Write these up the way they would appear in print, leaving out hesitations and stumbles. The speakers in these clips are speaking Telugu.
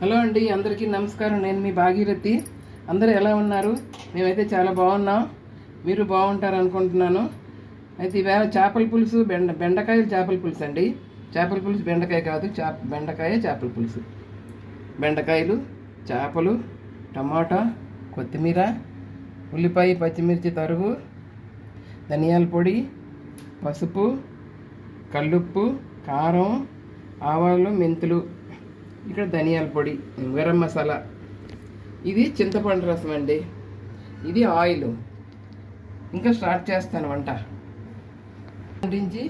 హలో అండి, అందరికీ నమస్కారం. నేను మీ భాగీరథి. అందరూ ఎలా ఉన్నారు? మేమైతే చాలా బాగున్నాం. మీరు బాగుంటారు అనుకుంటున్నాను. అయితే ఈవేళ చేపల పులుసు, బెండకాయలు చేపల పులుసు అండి. చేపల పులుసు బెండకాయ కాదు, బెండకాయ చేపల పులుసు. బెండకాయలు, చేపలు, టమాటా, కొత్తిమీర, ఉల్లిపాయ, పచ్చిమిర్చి తరుగు, ధనియాల పొడి, పసుపు, కల్లుప్పు, కారం, ఆవాలు, మెంతులు, ఇక్కడ ధనియాల పొడి, గరం మసాలా, ఇది చింతపండు రసం అండి, ఇది ఆయిల్. ఇంకా స్టార్ట్ చేస్తాను వంట. వండించి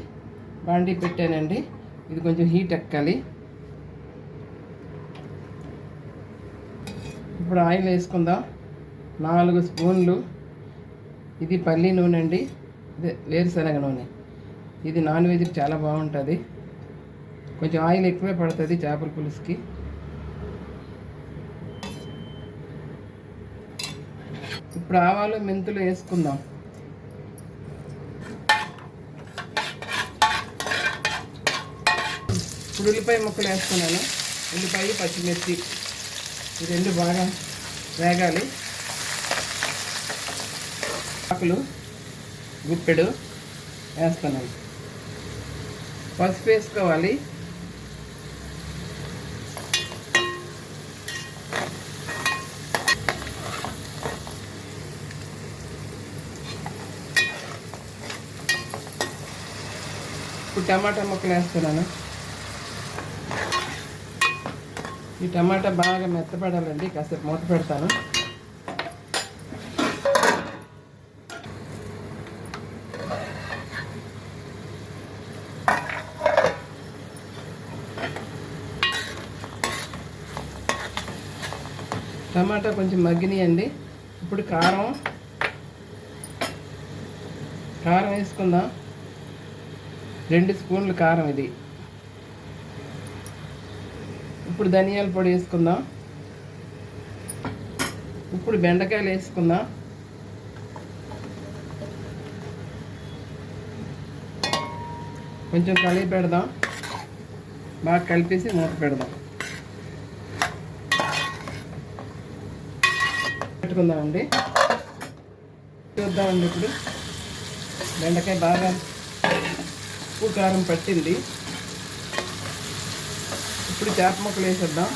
బాండీ పెట్టానండి. ఇది కొంచెం హీట్ ఎక్కాలి. ఇప్పుడు ఆయిల్ వేసుకుందాం. 4 స్పూన్లు. ఇది పల్లి నూనె అండి, వేరుశనగ నూనె. ఇది నాన్ వెజ్కి చాలా బాగుంటుంది. కొంచెం ఆయిల్ ఎక్కువే పడుతుంది చేపల పులుసుకి. ఇప్పుడు ఆవాలు, మెంతులు వేసుకుందాం. ఇప్పుడు ఉల్లిపాయ ముక్కలు వేసుకున్నాను. ఉల్లిపాయ, పచ్చిమిర్చి, ఈ రెండు బాగా వేగాలి. ఆకులు గుప్పెడు వేస్తున్నాను. పసుపు వేసుకోవాలి. ఇప్పుడు టమాటా ముక్కలు వేస్తున్నాను. ఈ టమాటా బాగా మెత్తపడాలండి. కాసేపు మూత పెడతాను. టమాటా కొంచెం మగ్గినాయండి. ఇప్పుడు కారం వేసుకుందాం. 2 స్పూన్లు కారం ఇది. ఇప్పుడు ధనియాల పొడి వేసుకుందాం. ఇప్పుడు బెండకాయలు వేసుకుందాం. కొంచెం కలిపి పెడదాం. బాగా కలిపేసి మూత పెడదాం. పెట్టుకుందామండి. చూద్దామండి. ఇప్పుడు బెండకాయ బాగా ఉప్పు కారం పట్టింది. ఇప్పుడు చేప ముక్కలు వేసేద్దాం.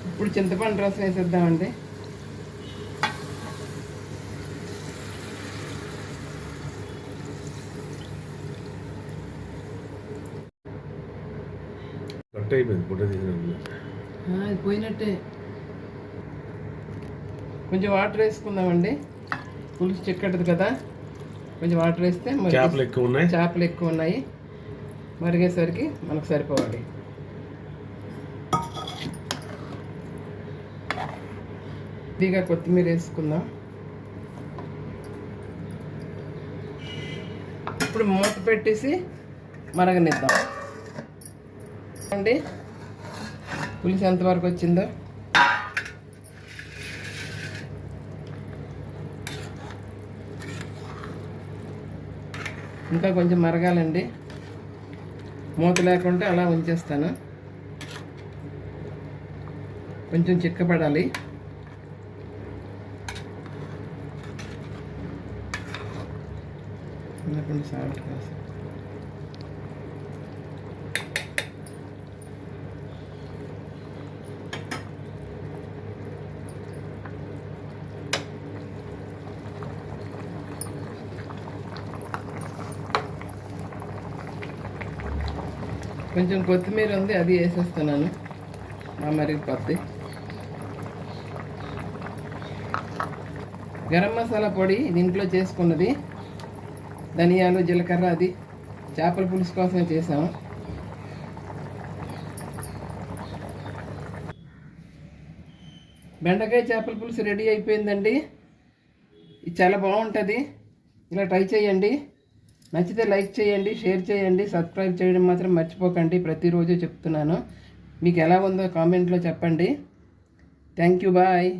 ఇప్పుడు చింతపండు రసం వేసేద్దామండి. అది పోయినట్టే. కొంచెం వాటర్ వేసుకుందామండి. పులుసు చిక్కటిది కదా, కొంచెం వాటర్ వేస్తే చేపలు ఎక్కువ ఉన్నాయి. మరిగేసరికి మనకు సరిపోవాలి. కొద్దిగా కొత్తిమీర వేసుకుందాం. ఇప్పుడు మూత పెట్టేసి మరగనిద్దాం అండి. పులుసు ఎంతవరకు వచ్చిందో. ఇంకా కొంచెం మరగాలండి. మూత లేకుంటే అలా ఉంచేస్తాను. కొంచెం చిక్కపడాలి. సాల్ట్ కాసి కొంచెం కొత్తిమీర ఉంది, అది వేసేస్తున్నాను. మరిగిపోద్ది. గరం మసాలా పొడి దీంట్లో చేసుకున్నది. ధనియాలు, జీలకర్ర, అది చేపల పులుసు కోసమే చేసాము. బెండకాయ చేపల పులుసు రెడీ అయిపోయిందండి. ఇది చాలా బాగుంటుంది. ఇలా ట్రై చేయండి. నచ్చితే లైక్ చేయండి, షేర్ చేయండి, సబ్స్క్రైబ్ చేయడం మాత్రం మర్చిపోకండి. ప్రతిరోజు చెప్తున్నాను. మీకు ఎలా ఉందో కామెంట్లో చెప్పండి. Thank you, bye.